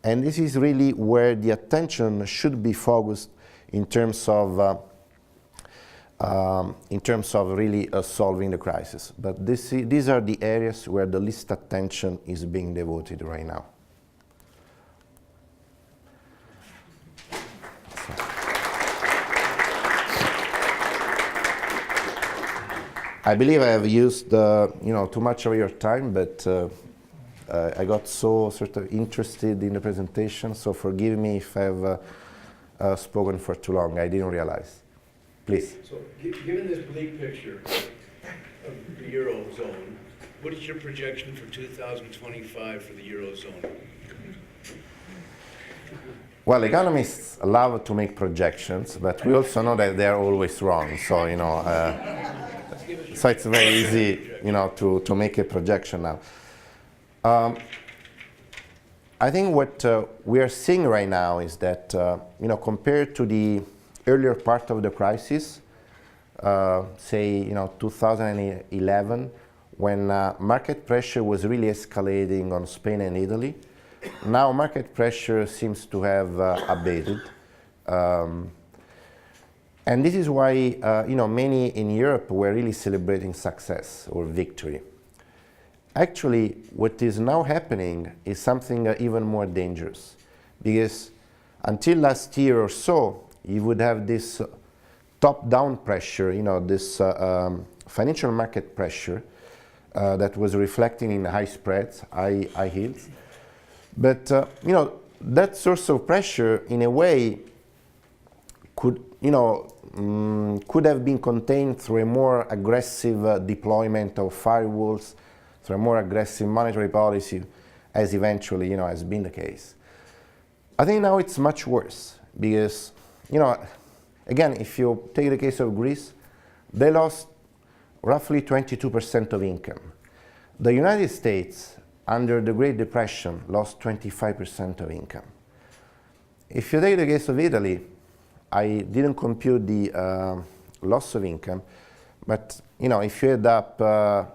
And this is really where the attention should be focused in terms of really solving the crisis. But these are the areas where the least attention is being devoted right now. I believe I have used too much of your time, but I got so sort of interested in the presentation, so forgive me if I've spoken for too long. I didn't realize. Please. So, given this bleak picture of the Eurozone, what is your projection for 2025 for the Eurozone? Well, economists love to make projections, but we also know that they're always wrong. So, so it's very easy, to make a projection now. I think what we are seeing right now is that, compared to the earlier part of the crisis, say, 2011, when market pressure was really escalating on Spain and Italy, now market pressure seems to have abated. And this is why, many in Europe were really celebrating success or victory. Actually, what is now happening is something even more dangerous, because until last year or so, you would have this top-down pressure, this financial market pressure that was reflecting in high spreads, high yields. But, that source of pressure, in a way, could have been contained through a more aggressive deployment of firewalls, through a more aggressive monetary policy, as eventually, has been the case. I think now it's much worse because, again, if you take the case of Greece, they lost roughly 22% of income. The United States, under the Great Depression, lost 25% of income. If you take the case of Italy, I didn't compute the loss of income, but if you add up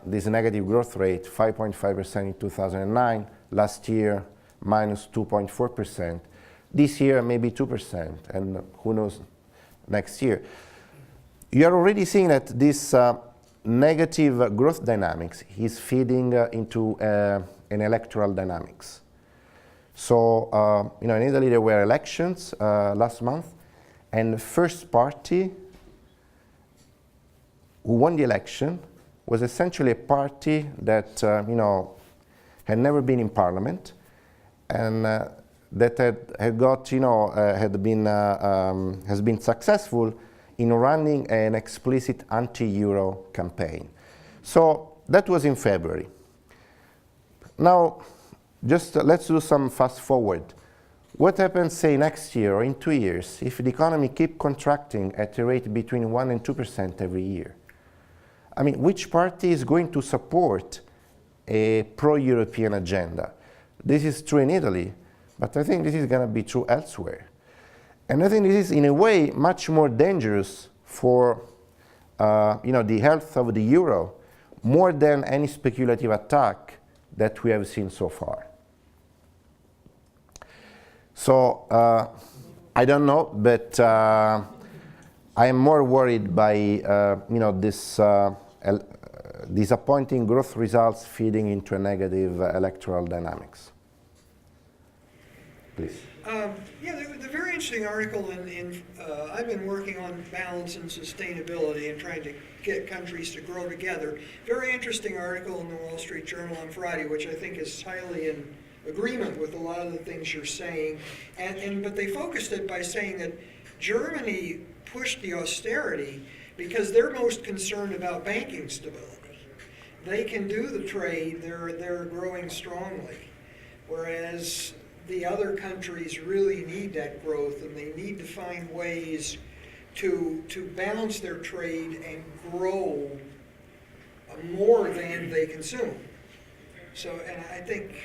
this negative growth rate, 5.5% in 2009, last year minus 2.4%, this year maybe 2%, and who knows next year. You are already seeing that this negative growth dynamics is feeding into an electoral dynamics. So, in Italy there were elections last month, and the first party who won the election was essentially a party that had never been in parliament, and that has been successful in running an explicit anti-euro campaign. So that was in February. Now, just let's do some fast forward. What happens, say, next year or in 2 years if the economy keeps contracting at a rate between 1% and 2% every year? I mean, which party is going to support a pro-European agenda? This is true in Italy, but I think this is going to be true elsewhere. And I think this is, in a way, much more dangerous for the health of the euro, more than any speculative attack that we have seen so far. So I don't know, but I am more worried by this disappointing growth results feeding into a negative electoral dynamics. Please. Yeah, the very interesting article I've been working on balance and sustainability and trying to get countries to grow together. Very interesting article in the Wall Street Journal on Friday, which I think is highly in agreement with a lot of the things you're saying. But they focused it by saying that Germany pushed the austerity because they're most concerned about banking stability. They can do the trade, they're growing strongly, whereas the other countries really need that growth, and they need to find ways to balance their trade and grow more than they consume. So, and I think,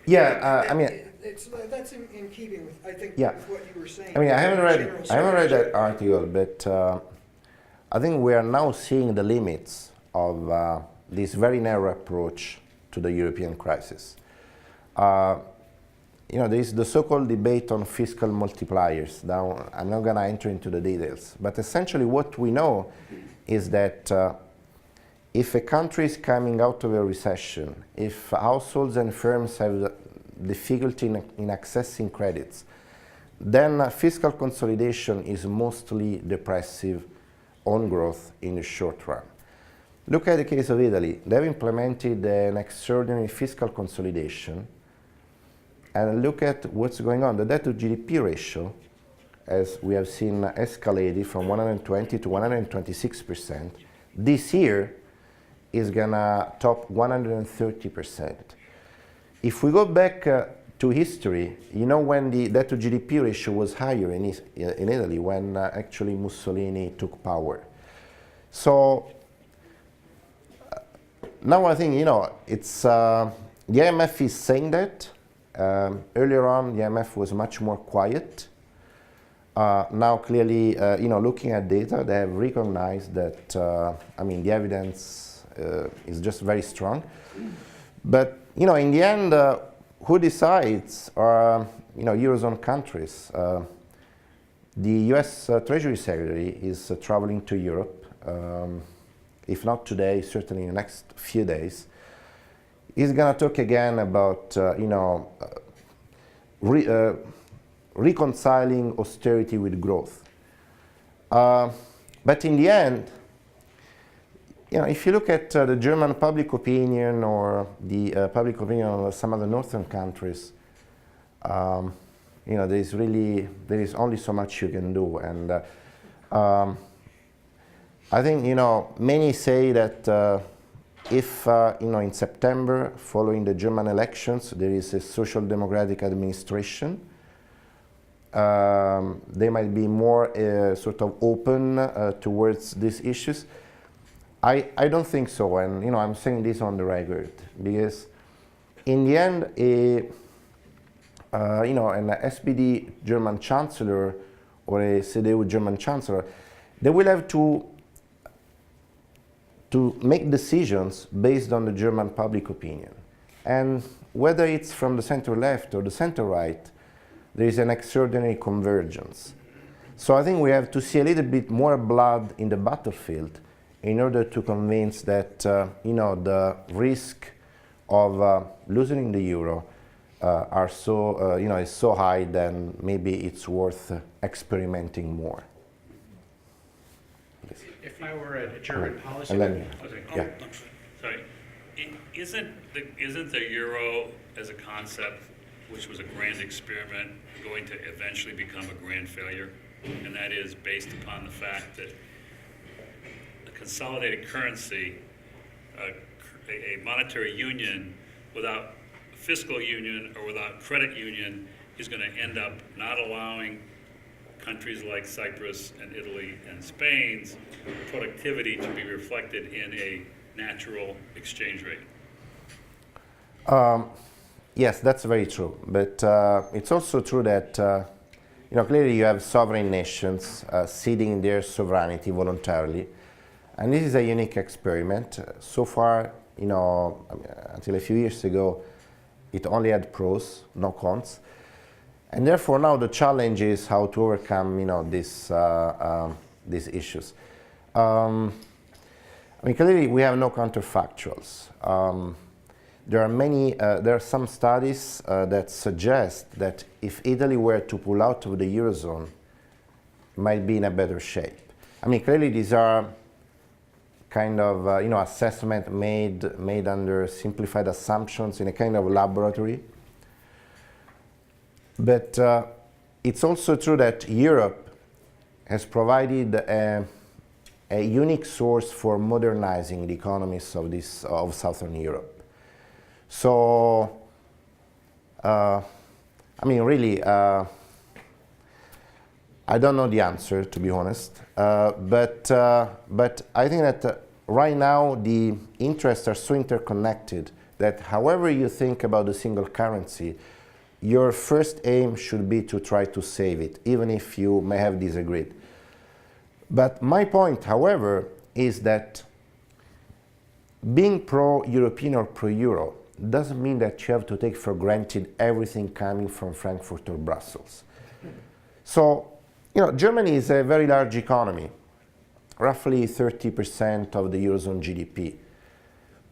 that's in keeping with, I think, with what you were saying. I mean, I haven't read that article, but I think we are now seeing the limits of this very narrow approach to the European crisis. There is the so-called debate on fiscal multipliers. Now, I'm not going to enter into the details, but essentially what we know is that if a country is coming out of a recession, if households and firms have difficulty in accessing credits, then fiscal consolidation is mostly depressive on growth in the short run. Look at the case of Italy. They've implemented an extraordinary fiscal consolidation, and look at what's going on. The debt to GDP ratio as we have seen escalated from 120 to 126%, this year is gonna top 130%. If we go back to history, you know when the debt to GDP ratio was higher in Italy, when actually Mussolini took power. So now I think, you know, it's, the IMF is saying that. Earlier on, the IMF was much more quiet. Now clearly, you know, looking at data, they have recognized that, I mean, the evidence is just very strong. But, you know, in the end, who decides are, you know, Eurozone countries. The US Treasury Secretary is traveling to Europe, if not today, certainly in the next few days. He's going to talk again about, you know, reconciling austerity with growth. But in the end, you know, if you look at the German public opinion or the public opinion of some other northern countries, you know, there is only so much you can do. And I think, you know, many say that if, you know, in September, following the German elections, there is a social democratic administration, they might be more sort of open towards these issues. I don't think so, and you know, I'm saying this on the record because, in the end, you know, an SPD German chancellor or a CDU German chancellor, they will have to make decisions based on the German public opinion, and whether it's from the center left or the center right, there is an extraordinary convergence. So I think we have to see a little bit more blood in the battlefield in order to convince that, you know, the risk of losing the euro are so, you know, is so high that maybe it's worth experimenting more. If I were a German policy, And then, yeah. Sorry, isn't the euro as a concept, which was a grand experiment, going to eventually become a grand failure? And that is based upon the fact that a consolidated currency, a monetary union without fiscal union or without credit union is going to end up not allowing countries like Cyprus and Italy and Spain's productivity to be reflected in a natural exchange rate. Yes, that's very true. But it's also true that, you know, clearly you have sovereign nations ceding their sovereignty voluntarily. And this is a unique experiment. So far, you know, until a few years ago, it only had pros, no cons. And therefore now the challenge is how to overcome, you know, these issues. I mean, clearly we have no counterfactuals. There are some studies that suggest that if Italy were to pull out of the Eurozone, it might be in a better shape. I mean, clearly these are kind of, you know, assessment made under simplified assumptions in a kind of laboratory. But it's also true that Europe has provided a unique source for modernizing the economies of Southern Europe. So, I mean, really, I don't know the answer, to be honest. But I think that right now the interests are so interconnected that however you think about the single currency, your first aim should be to try to save it, even if you may have disagreed. But my point, however, is that being pro-European or pro-Euro doesn't mean that you have to take for granted everything coming from Frankfurt or Brussels. So, you know, Germany is a very large economy, roughly 30% of the Eurozone GDP.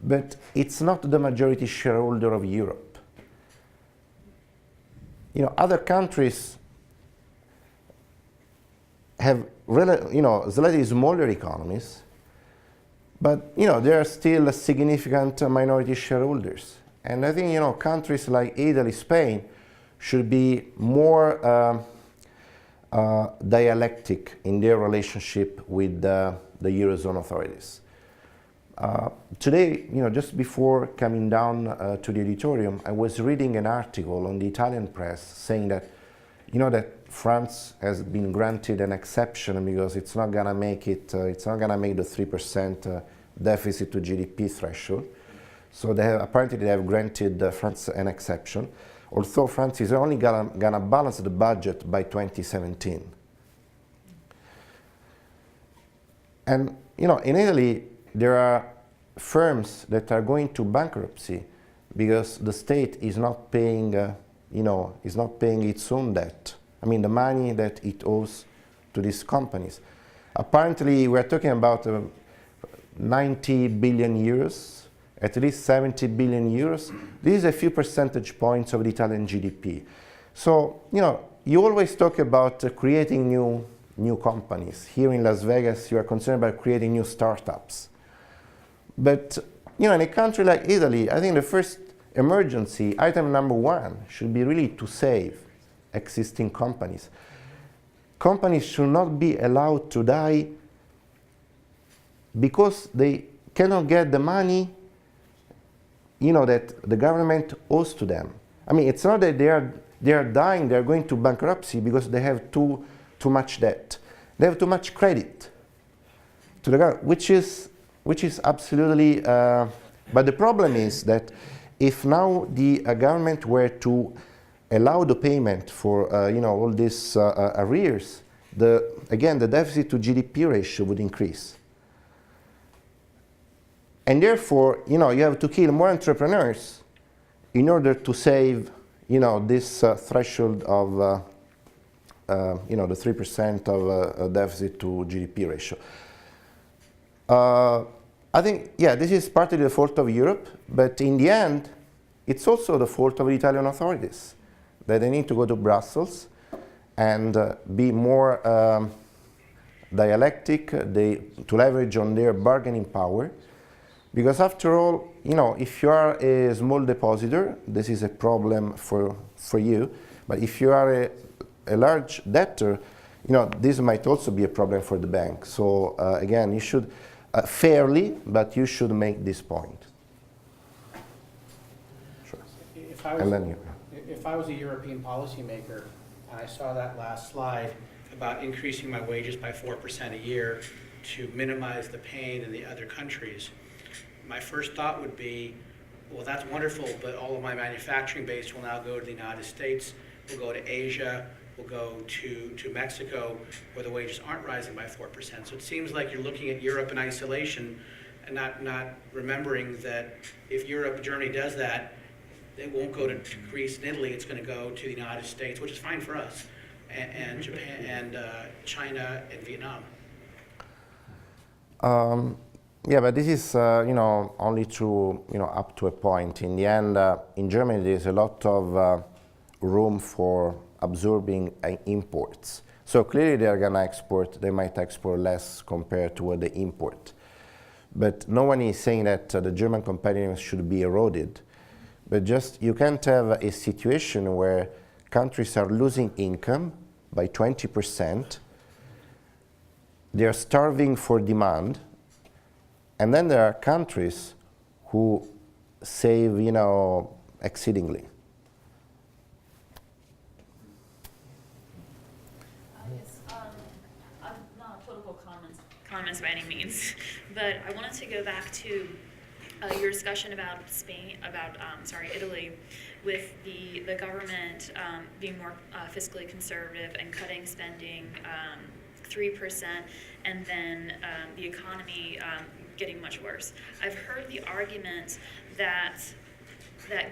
But it's not the majority shareholder of Europe. You know, other countries have, you know, slightly smaller economies, but, you know, there are still significant minority shareholders. And I think, you know, countries like Italy, Spain should be more dialectic in their relationship with the Eurozone authorities. Today, just before coming down to the auditorium, I was reading an article on the Italian press saying that, that France has been granted an exception because it's not gonna make it, it's not gonna make the 3% deficit to GDP threshold. So apparently they have granted France an exception, although France is only gonna balance the budget by 2017. And in Italy, there are firms that are going to bankruptcy because the state is not paying, is not paying its own debt. I mean, the money that it owes to these companies. Apparently, we're talking about 90 billion euros, at least 70 billion euros. This is a few percentage points of the Italian GDP. So, you always talk about creating new companies. Here in Las Vegas, you are concerned about creating new startups. But, in a country like Italy, I think the first emergency, item number one, should be really to save existing companies. Companies should not be allowed to die because they cannot get the money, that the government owes to them. I mean, it's not that they are dying, they are going to bankruptcy because they have too much debt. They have too much credit to the government, which is absolutely. But the problem is that if now the government were to allow the payment for all these arrears, the deficit to GDP ratio would increase. And therefore, you have to kill more entrepreneurs in order to save, this threshold of, the 3% of deficit to GDP ratio. I think, this is partly the fault of Europe, but in the end, it's also the fault of the Italian authorities, that they need to go to Brussels and be more dialectic, to leverage on their bargaining power. Because after all, if you are a small depositor, this is a problem for you. But if you are a large debtor, this might also be a problem for the bank. So again, you should fairly, but you should make this point. Sure. If I was a European policymaker and I saw that last slide about increasing my wages by 4% a year to minimize the pain in the other countries, my first thought would be, well, that's wonderful, but all of my manufacturing base will now go to the United States, will go to Asia, will go to Mexico, where the wages aren't rising by 4%. So it seems like you're looking at Europe in isolation and not remembering that if Europe, Germany does that, it won't go to Greece and Italy, it's going to go to the United States, which is fine for us, and Japan, and China and Vietnam. Yeah, but this is, only true, up to a point. In the end, in Germany, there's a lot of room for absorbing imports. So clearly they're going to export, they might export less compared to what they import. But no one is saying that the German competitiveness should be eroded. But just, you can't have a situation where countries are losing income by 20%, they're starving for demand, and then there are countries who save, exceedingly. Yes, I'm not political comments by any means, but I wanted to go back to your discussion about Italy, with the government being more fiscally conservative and cutting spending 3%, and then the economy getting much worse. I've heard the argument that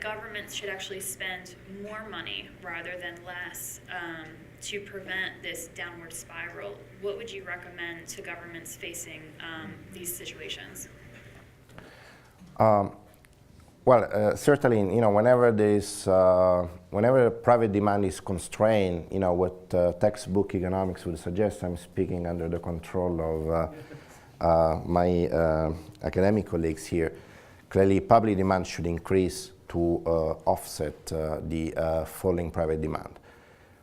governments should actually spend more money rather than less to prevent this downward spiral. What would you recommend to governments facing these situations? Certainly, whenever there's, whenever private demand is constrained, what textbook economics would suggest, I'm speaking under the control of my academic colleagues here, clearly public demand should increase to offset the falling private demand.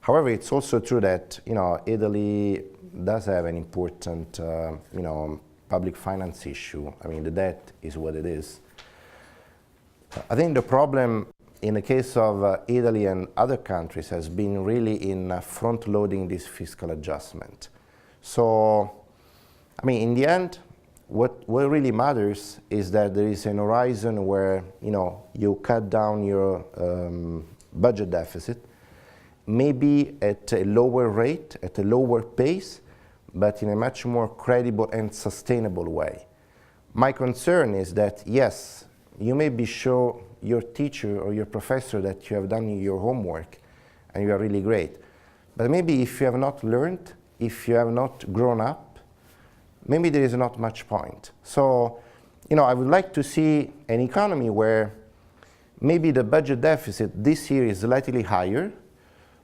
However, it's also true that Italy does have an important public finance issue. I mean, the debt is what it is. I think the problem in the case of Italy and other countries has been really in front-loading this fiscal adjustment. So, I mean, in the end, what really matters is that there is an horizon where you cut down your budget deficit, maybe at a lower rate, at a lower pace, but in a much more credible and sustainable way. My concern is that, yes, you maybe show your teacher or your professor that you have done your homework and you are really great. But maybe if you have not learned, if you have not grown up, maybe there is not much point. So, I would like to see an economy where maybe the budget deficit this year is slightly higher,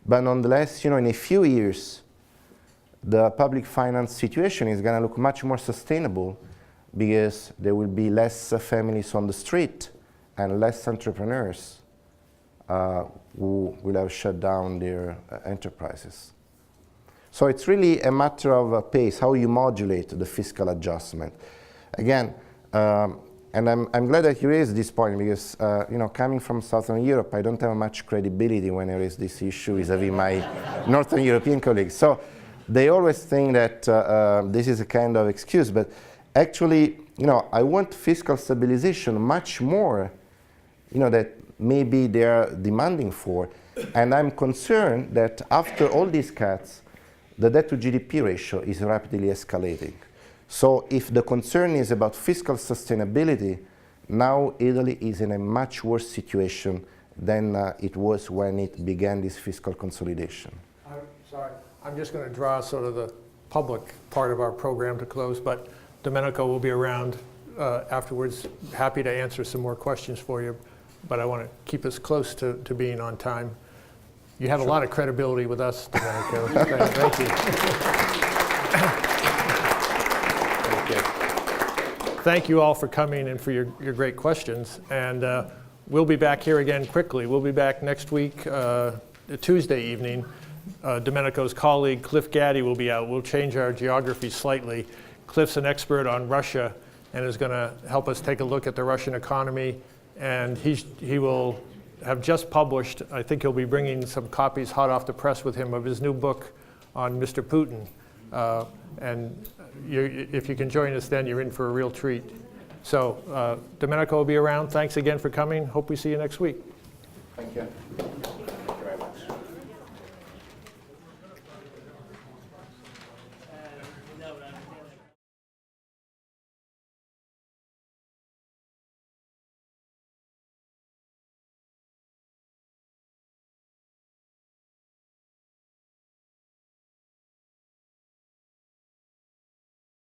but nonetheless, in a few years, the public finance situation is going to look much more sustainable because there will be less families on the street and less entrepreneurs who will have shut down their enterprises. So it's really a matter of pace, how you modulate the fiscal adjustment. Again, and I'm glad that you raised this point because, coming from Southern Europe, I don't have much credibility when I raise this issue vis-à-vis my Northern European colleagues. So they always think that this is a kind of excuse, but actually, I want fiscal stabilization much more, that maybe they are demanding for. And I'm concerned that after all these cuts, the debt to GDP ratio is rapidly escalating. So if the concern is about fiscal sustainability, now Italy is in a much worse situation than it was when it began this fiscal consolidation. I'm sorry, I'm just going to draw sort of the public part of our program to close, but Domenico will be around afterwards, happy to answer some more questions for you, but I want to keep us close to being on time. You have a lot of credibility with us, Domenico. Thank you. Thank you all for coming and for your great questions. And we'll be back here again quickly. We'll be back next week, Tuesday evening. Domenico's colleague, Cliff Gaddy, will be out. We'll change our geography slightly. Cliff's an expert on Russia and is going to help us take a look at the Russian economy. And he will have just published, I think he'll be bringing some copies hot off the press with him of his new book on Mr. Putin. And if you can join us then, you're in for a real treat. So Domenico will be around. Thanks again for coming. Hope we see you next week. Thank you.